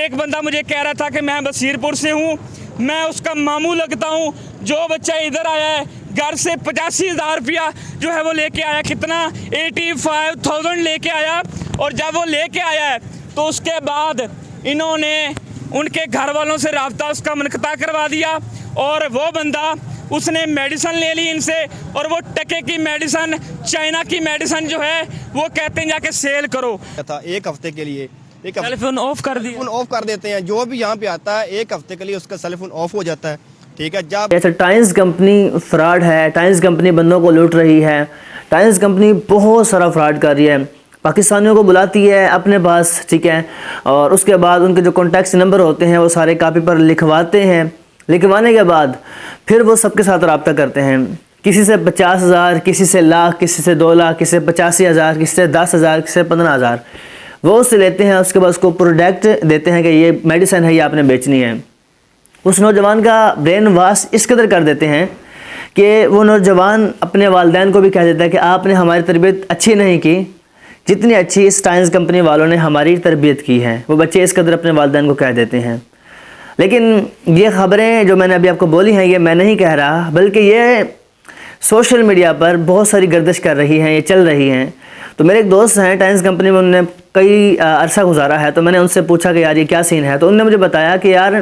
एक बंदा मुझे कह रहा था कि मैं बसीरपुर से हूँ, मैं उसका मामू लगता हूँ। जो बच्चा इधर आया है घर से 85,000 रुपया जो है वो लेके आया, कितना 85,000 लेके आया। और जब वो लेके आया है तो उसके बाद इन्होंने उनके घर वालों से राब्ता उसका मुनक़ता करवा दिया। और वो बंदा उसने मेडिसिन ले ली इनसे, और वो टके की मेडिसिन, चाइना की मेडिसिन जो है वो कहते हैं जाके सेल करो। एक हफ्ते के लिए सेल फोन ऑफ कर दिया, फोन ऑफ कर देते हैं। जो भी यहाँ पे आता है एक हफ्ते के लिए उसका सेल फोन ऑफ हो जाता है। ठीक है, जब जैसे टाइम्स कंपनी फ्रॉड है, टाइम्स कंपनी बंदों को लूट रही है, टाइम्स कंपनी बहुत सारा फ्रॉड कर रही है। पाकिस्तानियों को बुलाती है अपने पास, ठीक है, और उसके बाद उनके जो कॉन्टैक्ट नंबर होते हैं वो सारे कापी पर लिखवाते हैं। लिखवाने के बाद फिर वो सबके साथ रब्ता करते हैं, किसी से 50,000, किसी से लाख, किसी से 2 लाख, किसी से 85,000, किसी से 10,000, किसी से 15,000 वो उससे लेते हैं। उसके बाद उसको प्रोडक्ट देते हैं कि ये मेडिसिन है, ये आपने बेचनी है। उस नौजवान का ब्रेन वॉश इस कदर कर देते हैं कि वो नौजवान अपने वालिदैन को भी कह देता है कि आपने हमारी तरबियत अच्छी नहीं की जितनी अच्छी इस टाइम्स कंपनी वालों ने हमारी तरबियत की है। वो बच्चे इस कदर अपने वालिदैन को कह देते हैं। लेकिन ये ख़बरें जो मैंने अभी आपको बोली हैं ये मैं नहीं कह रहा, बल्कि ये सोशल मीडिया पर बहुत सारी गर्दिश कर रही हैं, ये चल रही हैं। तो मेरे एक दोस्त हैं टाइम्स कंपनी में, उन्होंने कई अरसा गुजारा है। तो मैंने उनसे पूछा कि यार ये क्या सीन है। तो उन्होंने मुझे बताया कि यार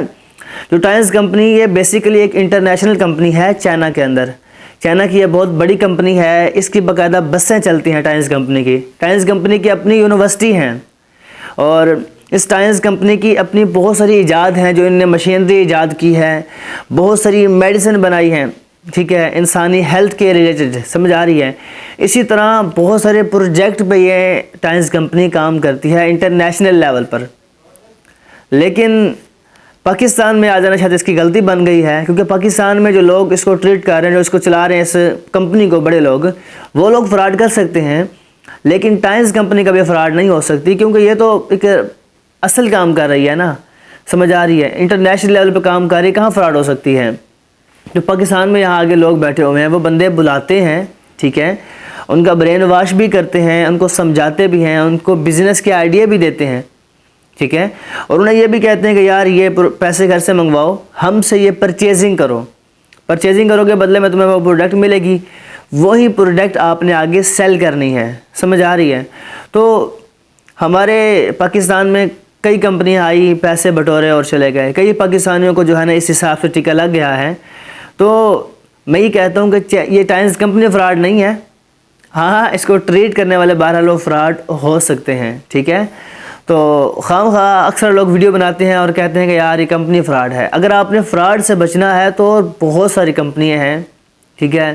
जो टाइम्स कंपनी ये बेसिकली एक इंटरनेशनल कंपनी है चाइना के अंदर। चाइना की ये बहुत बड़ी कंपनी है, इसकी बाकायदा बसें चलती हैं टाइम्स कंपनी की। टाइम्स कंपनी की अपनी यूनिवर्सिटी हैं, और इस टाइम्स कंपनी की अपनी बहुत सारी ईजाद हैं जो इनने मशीनरी ईजाद की है, बहुत सारी मेडिसिन बनाई हैं, ठीक है, इंसानी हेल्थ के रिलेटेड, समझ आ रही है। इसी तरह बहुत सारे प्रोजेक्ट पे ये टाइम्स कंपनी काम करती है इंटरनेशनल लेवल पर। लेकिन पाकिस्तान में आ जाना शायद इसकी गलती बन गई है, क्योंकि पाकिस्तान में जो लोग इसको ट्रीट कर रहे हैं, जो इसको चला रहे हैं इस कंपनी को, बड़े लोग, वो लोग फ्रॉड कर सकते हैं, लेकिन टाइम्स कंपनी का भी फ्रॉड नहीं हो सकती, क्योंकि ये तो एक असल काम कर रही है ना, समझ आ रही है, इंटरनेशनल लेवल पे काम कर रही है, कहाँ फ्रॉड हो सकती है। जो पाकिस्तान में यहाँ आगे लोग बैठे हुए हैं वो बंदे बुलाते हैं, ठीक है, उनका ब्रेन वॉश भी करते हैं, उनको समझाते भी हैं, उनको बिज़नेस के आइडिया भी देते हैं, ठीक है, और उन्हें ये भी कहते हैं कि यार ये पैसे घर से मंगवाओ, हमसे ये परचेजिंग करो, परचेजिंग करोगे बदले में तुम्हें वो प्रोडक्ट मिलेगी, वही प्रोडक्ट आपने आगे सेल करनी है, समझ आ रही है। तो हमारे पाकिस्तान में कई कंपनियां आई, पैसे बटोरे और चले गए। कई पाकिस्तानियों को जो है ना इस हिसाब से टिका लग गया है। तो मैं ये कहता हूँ कि ये टाइम्स कंपनी फ्रॉड नहीं है। हाँ, इसको ट्रीट करने वाले बहरहाल लोग फ्रॉड हो सकते हैं, ठीक है। तो खामखा अक्सर लोग वीडियो बनाते हैं और कहते हैं कि यार ये कंपनी फ्रॉड है। अगर आपने फ्रॉड से बचना है तो बहुत सारी कंपनियाँ हैं, ठीक है,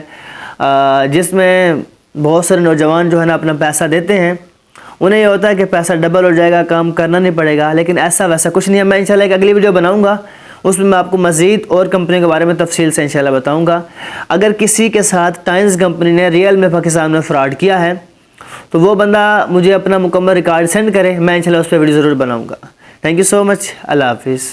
जिसमें बहुत सारे नौजवान जो है ना अपना पैसा देते हैं। उन्हें ये होता है कि पैसा डबल हो जाएगा, काम करना नहीं पड़ेगा, लेकिन ऐसा वैसा कुछ नहीं है। मैं इंशाल्लाह एक अगली वीडियो बनाऊंगा, उसमें मैं आपको मज़ीद और कंपनी के बारे में तफसील से इंशाल्लाह बताऊंगा। अगर किसी के साथ टाइम्स कंपनी ने रियल में पाकिस्तान में फ़्रॉड किया है तो वो बंदा मुझे अपना मुकम्मल रिकॉर्ड सेंड करे, मैं इंशाल्लाह उस पर वीडियो ज़रूर बनाऊँगा। थैंक यू सो मच, अल्लाह हाफिज़।